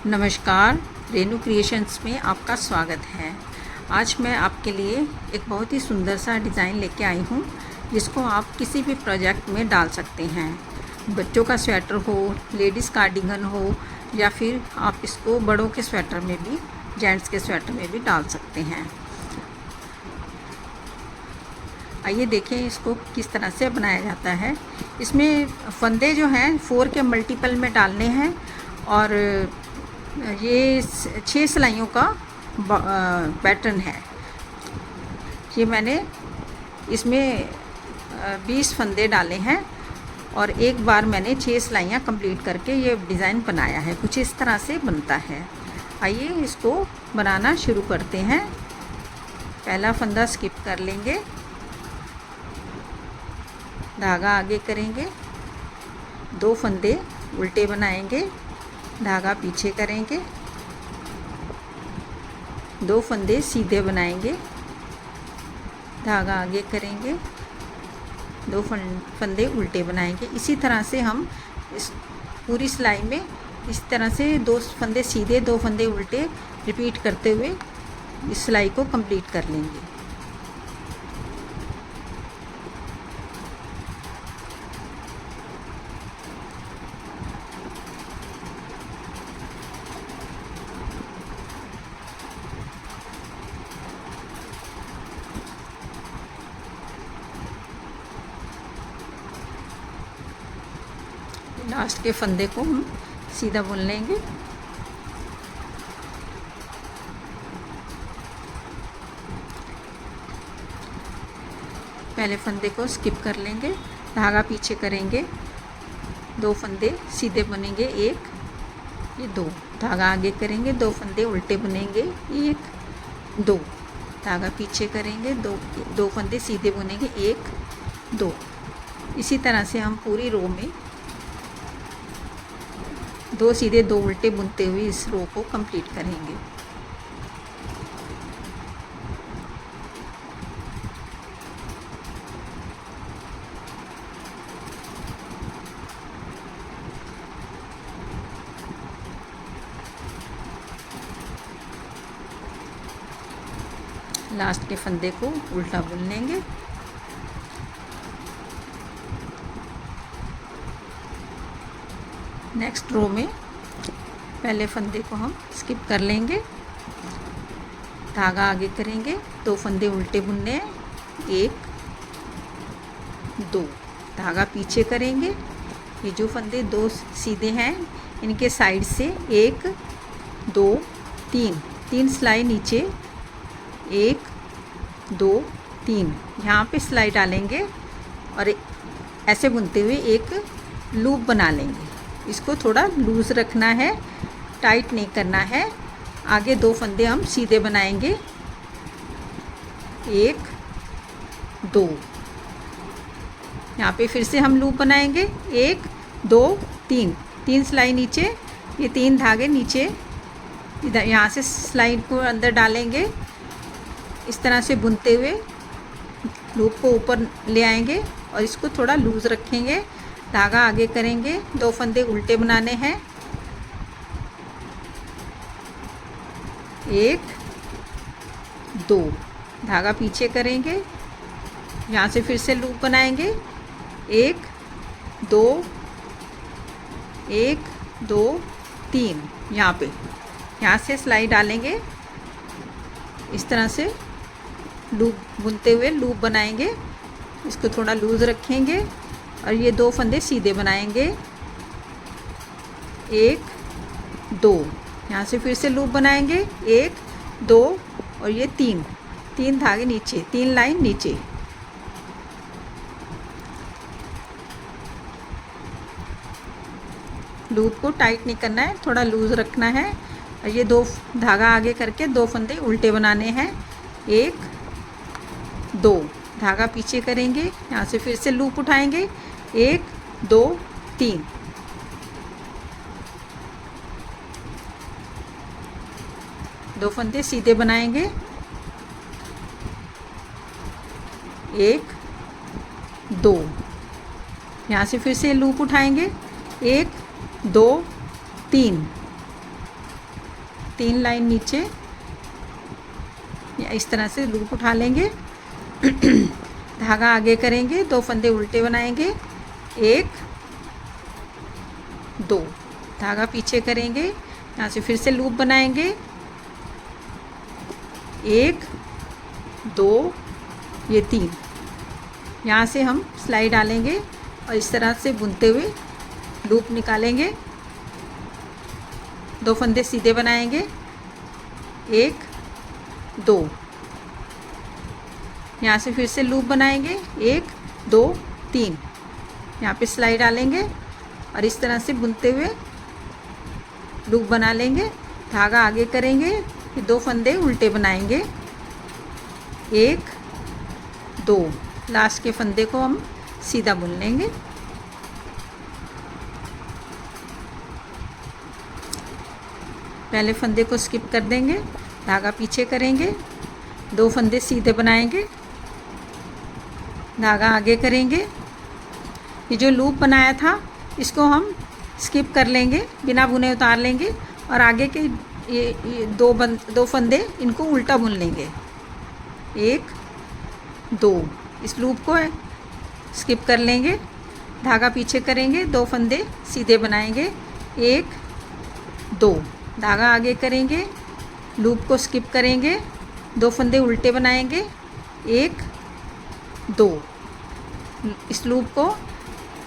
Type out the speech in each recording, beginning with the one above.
नमस्कार, रेनू क्रिएशंस में आपका स्वागत है। आज मैं आपके लिए एक बहुत ही सुंदर सा डिज़ाइन लेके आई हूँ, जिसको आप किसी भी प्रोजेक्ट में डाल सकते हैं। बच्चों का स्वेटर हो, लेडीज़ कार्डिगन हो, या फिर आप इसको बड़ों के स्वेटर में भी, जेंट्स के स्वेटर में भी डाल सकते हैं। आइए देखें इसको किस तरह से बनाया जाता है। इसमें फंदे जो हैं 4 के मल्टीपल में डालने हैं और ये 6 सिलाइयों का पैटर्न है। ये मैंने इसमें 20 फंदे डाले हैं और एक बार मैंने 6 सिलाइयाँ कंप्लीट करके ये डिज़ाइन बनाया है। कुछ इस तरह से बनता है। आइए इसको बनाना शुरू करते हैं। पहला फंदा स्किप कर लेंगे, धागा आगे करेंगे, 2 फंदे उल्टे बनाएंगे, धागा पीछे करेंगे, 2 फंदे सीधे बनाएंगे, धागा आगे करेंगे, 2 फंदे उल्टे बनाएंगे। इसी तरह से हम इस पूरी सिलाई में इस तरह से 2 फंदे सीधे 2 फंदे उल्टे रिपीट करते हुए इस सिलाई को कंप्लीट कर लेंगे। लास्ट के फंदे को हम सीधा बुन लेंगे। पहले फंदे को स्किप कर लेंगे, धागा पीछे करेंगे, 2 फंदे सीधे बुनेंगे, 1 ये 2, धागा आगे करेंगे, 2 फंदे उल्टे बुनेंगे, 1 2, धागा पीछे करेंगे, 2 फंदे सीधे बुनेंगे, 1 2। इसी तरह से हम पूरी रो में 2 सीधे 2 उल्टे बुनते हुए इस रो को कंप्लीट करेंगे। लास्ट के फंदे को उल्टा बुन लेंगे। नेक्स्ट रो में पहले फंदे को हम स्किप कर लेंगे, धागा आगे करेंगे, 2 फंदे उल्टे बुनने हैं, 1 2, धागा पीछे करेंगे। ये जो फंदे 2 सीधे हैं इनके साइड से 1 2 3 सिलाई नीचे, 1 2 3 यहाँ पे सिलाई डालेंगे और ऐसे बुनते हुए एक लूप बना लेंगे। इसको थोड़ा लूज़ रखना है, टाइट नहीं करना है। आगे 2 फंदे हम सीधे बनाएंगे, 1 2, यहाँ पे फिर से हम लूप बनाएंगे, 1 2 3 सिलाई नीचे, ये 3 धागे नीचे, इधर यहाँ से सिलाई को अंदर डालेंगे। इस तरह से बुनते हुए लूप को ऊपर ले आएंगे और इसको थोड़ा लूज़ रखेंगे। धागा आगे करेंगे, 2 फंदे उल्टे बनाने हैं, 1 2, धागा पीछे करेंगे, यहाँ से फिर से लूप बनाएंगे, 1 2 1 2 3, यहाँ पे यहाँ से सिलाई डालेंगे। इस तरह से लूप बुनते हुए लूप बनाएंगे। इसको थोड़ा लूज़ रखेंगे और ये 2 फंदे सीधे बनाएंगे, 1 2, यहाँ से फिर से लूप बनाएंगे, 1 2 और ये 3 धागे नीचे, 3 लाइन नीचे। लूप को टाइट नहीं करना है, थोड़ा लूज़ रखना है। और ये 2 धागा आगे करके 2 फंदे उल्टे बनाने हैं, 1 2, धागा पीछे करेंगे, यहाँ से फिर से लूप उठाएंगे, 1 2 3, दो फंदे सीधे बनाएंगे, 1 2, यहाँ से फिर से लूप उठाएंगे, 1 2 3, 3 लाइन नीचे या इस तरह से लूप उठा लेंगे। धागा आगे करेंगे, 2 फंदे उल्टे बनाएंगे, 1 2, धागा पीछे करेंगे, यहाँ से फिर से लूप बनाएंगे, 1 2, ये 3, यहाँ से हम सिलाई डालेंगे और इस तरह से बुनते हुए लूप निकालेंगे। 2 फंदे सीधे बनाएंगे, 1 2, यहाँ से फिर से लूप बनाएंगे, 1 2 3, यहाँ पे सिलाई डालेंगे और इस तरह से बुनते हुए लूप बना लेंगे। धागा आगे करेंगे, फिर 2 फंदे उल्टे बनाएंगे, 1 2, लास्ट के फंदे को हम सीधा बुन लेंगे। पहले फंदे को स्किप कर देंगे, धागा पीछे करेंगे, 2 फंदे सीधे बनाएंगे, धागा आगे करेंगे। ये जो लूप बनाया था इसको हम स्किप कर लेंगे, बिना बुने उतार लेंगे और आगे के ये 2 फंदे इनको उल्टा बुन लेंगे, 1 2, इस लूप को स्किप कर लेंगे, धागा पीछे करेंगे, 2 फंदे सीधे बनाएंगे, 1 2, धागा आगे करेंगे, लूप को स्किप करेंगे, 2 फंदे उल्टे बनाएंगे, 1 2, इस लूप को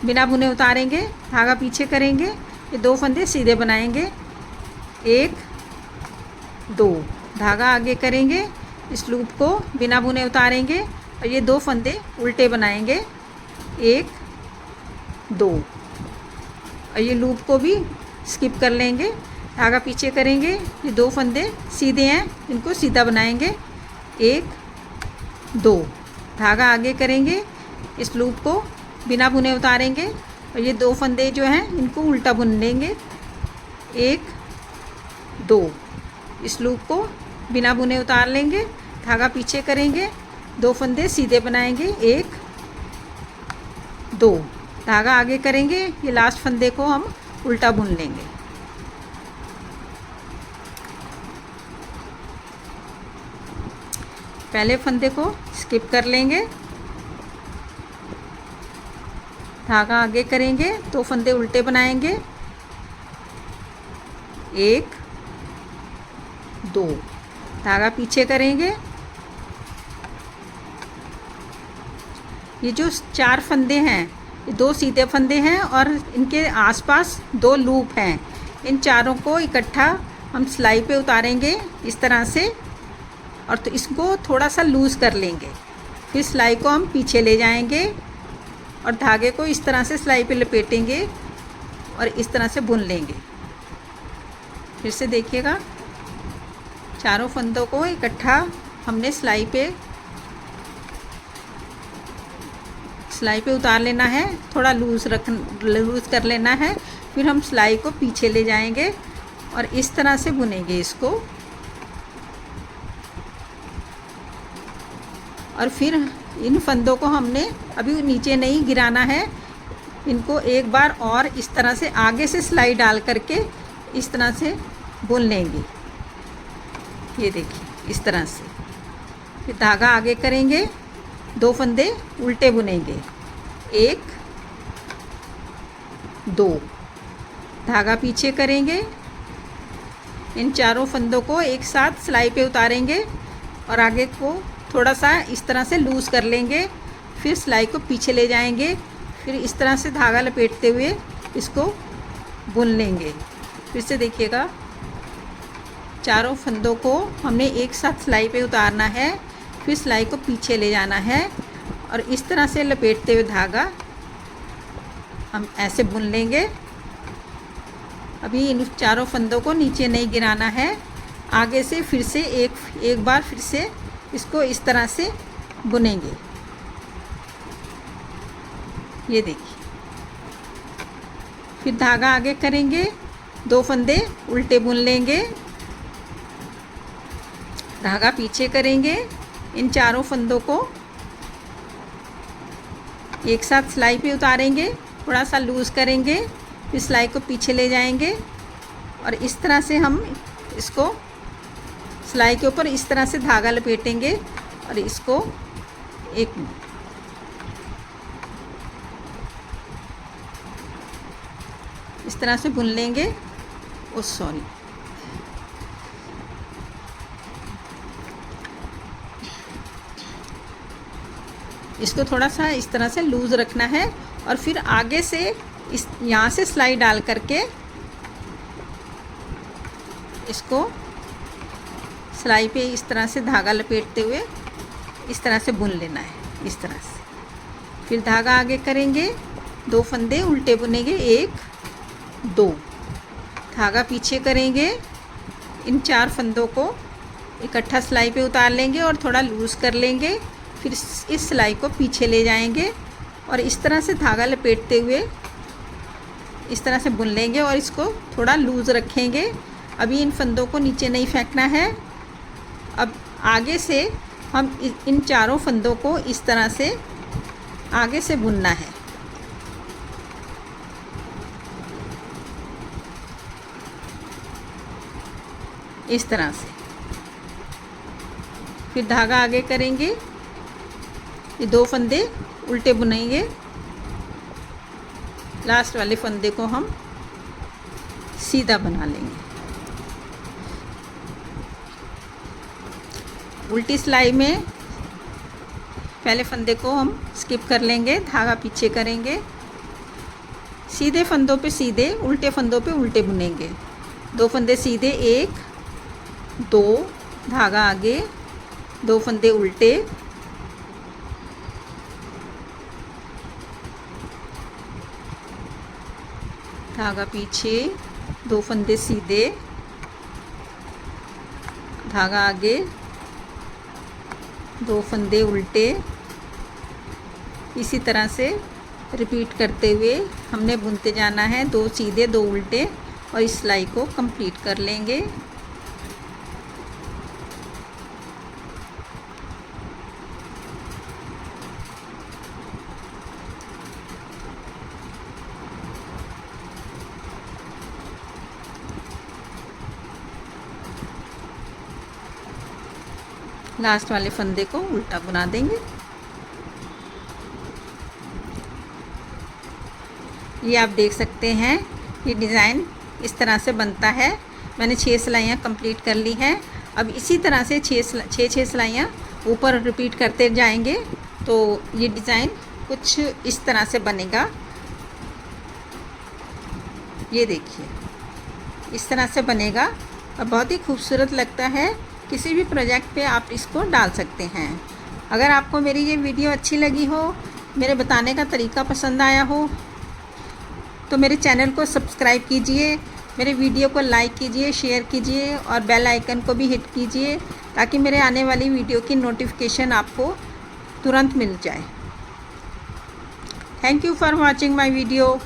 बिना बुने उतारेंगे, धागा पीछे करेंगे, ये 2 फंदे सीधे बनाएंगे, 1 2, धागा आगे करेंगे, इस लूप को बिना बुने उतारेंगे और ये 2 फंदे उल्टे बनाएंगे, 1 2, और ये लूप को भी स्किप कर लेंगे, धागा पीछे करेंगे, ये 2 फंदे सीधे हैं इनको सीधा बनाएंगे, 1 2, धागा आगे करेंगे, इस लूप को बिना बुने उतारेंगे और ये 2 फंदे जो हैं इनको उल्टा बुन लेंगे, 1 2, इस लूप को बिना बुने उतार लेंगे, धागा पीछे करेंगे, 2 फंदे सीधे बनाएंगे, 1 2, धागा आगे करेंगे, ये लास्ट फंदे को हम उल्टा बुन लेंगे। पहले फंदे को स्किप कर लेंगे, धागा आगे करेंगे, 2 फंदे उल्टे बनाएंगे, 1 2, धागा पीछे करेंगे। ये जो 4 फंदे हैं ये 2 सीधे फंदे हैं और इनके आसपास 2 लूप हैं। इन चारों को इकट्ठा हम सिलाई पे उतारेंगे इस तरह से, और तो इसको थोड़ा सा लूज़ कर लेंगे, फिर सिलाई को हम पीछे ले जाएंगे और धागे को इस तरह से सिलाई पे लपेटेंगे और इस तरह से बुन लेंगे। फिर से देखिएगा, चारों फंदों को इकट्ठा हमने सिलाई पे उतार लेना है, थोड़ा लूज़ कर लेना है, फिर हम सिलाई को पीछे ले जाएंगे और इस तरह से बुनेंगे इसको। और फिर इन फंदों को हमने अभी नीचे नहीं गिराना है, इनको एक बार और इस तरह से आगे से सिलाई डाल करके इस तरह से बुन लेंगे। ये देखिए इस तरह से, फिर धागा आगे करेंगे, 2 फंदे उल्टे बुनेंगे, 1 2, धागा पीछे करेंगे, इन चारों फंदों को एक साथ सिलाई पे उतारेंगे और आगे को थोड़ा सा इस तरह से लूज़ कर लेंगे, फिर सिलाई को पीछे ले जाएंगे, फिर इस तरह से धागा लपेटते हुए इसको बुन लेंगे। फिर से देखिएगा, चारों फंदों को हमने एक साथ सिलाई पे उतारना है, फिर सिलाई को पीछे ले जाना है और इस तरह से लपेटते हुए धागा हम ऐसे बुन लेंगे। अभी इन चारों फंदों को नीचे नहीं गिराना है, आगे से फिर से एक बार फिर से इसको इस तरह से बुनेंगे। ये देखिए, फिर धागा आगे करेंगे, 2 फंदे उल्टे बुन लेंगे, धागा पीछे करेंगे, इन चारों फंदों को एक साथ सिलाई पे उतारेंगे, थोड़ा सा लूज़ करेंगे, फिर सिलाई को पीछे ले जाएंगे और इस तरह से हम इसको सिलाई के ऊपर इस तरह से धागा लपेटेंगे और इसको इस तरह से बुन लेंगे। सॉरी, इसको थोड़ा सा इस तरह से लूज़ रखना है और फिर आगे से इस यहाँ से सिलाई डाल करके इसको सिलाई पे इस तरह से धागा लपेटते हुए इस तरह से बुन लेना है, इस तरह से। फिर धागा आगे करेंगे, 2 फंदे उल्टे बुनेंगे, 1 2, धागा पीछे करेंगे, इन 4 फंदों को इकट्ठा सिलाई पे उतार लेंगे और थोड़ा लूज़ कर लेंगे। फिर इस सिलाई को पीछे ले जाएंगे और इस तरह से धागा लपेटते हुए इस तरह से बुन लेंगे और इसको थोड़ा लूज़ रखेंगे। अभी इन फंदों को नीचे नहीं फेंकना है। अब आगे से हम इन 4 फंदों को इस तरह से आगे से बुनना है। इस तरह से फिर धागा आगे करेंगे, ये 2 फंदे उल्टे बुनेंगे, लास्ट वाले फंदे को हम सीधा बना लेंगे। उल्टी सिलाई में पहले फंदे को हम स्किप कर लेंगे, धागा पीछे करेंगे, सीधे फंदों पे सीधे, उल्टे फंदों पे उल्टे बुनेंगे। 2 फंदे सीधे, 1 2, धागा आगे, 2 फंदे उल्टे, धागा पीछे, 2 फंदे सीधे, धागा आगे, 2 फंदे उल्टे। इसी तरह से रिपीट करते हुए हमने बुनते जाना है, 2 सीधे 2 उल्टे, और इस सिलाई को कंप्लीट कर लेंगे। लास्ट वाले फंदे को उल्टा बुना देंगे। ये आप देख सकते हैं, ये डिज़ाइन इस तरह से बनता है। मैंने 6 सिलाइयाँ कंप्लीट कर ली हैं। अब इसी तरह से 6 सिलाइयाँ ऊपर रिपीट करते जाएंगे तो ये डिज़ाइन कुछ इस तरह से बनेगा। ये देखिए, इस तरह से बनेगा और बहुत ही खूबसूरत लगता है। किसी भी प्रोजेक्ट पे आप इसको डाल सकते हैं। अगर आपको मेरी ये वीडियो अच्छी लगी हो, मेरे बताने का तरीका पसंद आया हो, तो मेरे चैनल को सब्सक्राइब कीजिए, मेरे वीडियो को लाइक कीजिए, शेयर कीजिए और बेल आइकन को भी हिट कीजिए ताकि मेरे आने वाली वीडियो की नोटिफिकेशन आपको तुरंत मिल जाए। Thank you for watching my video.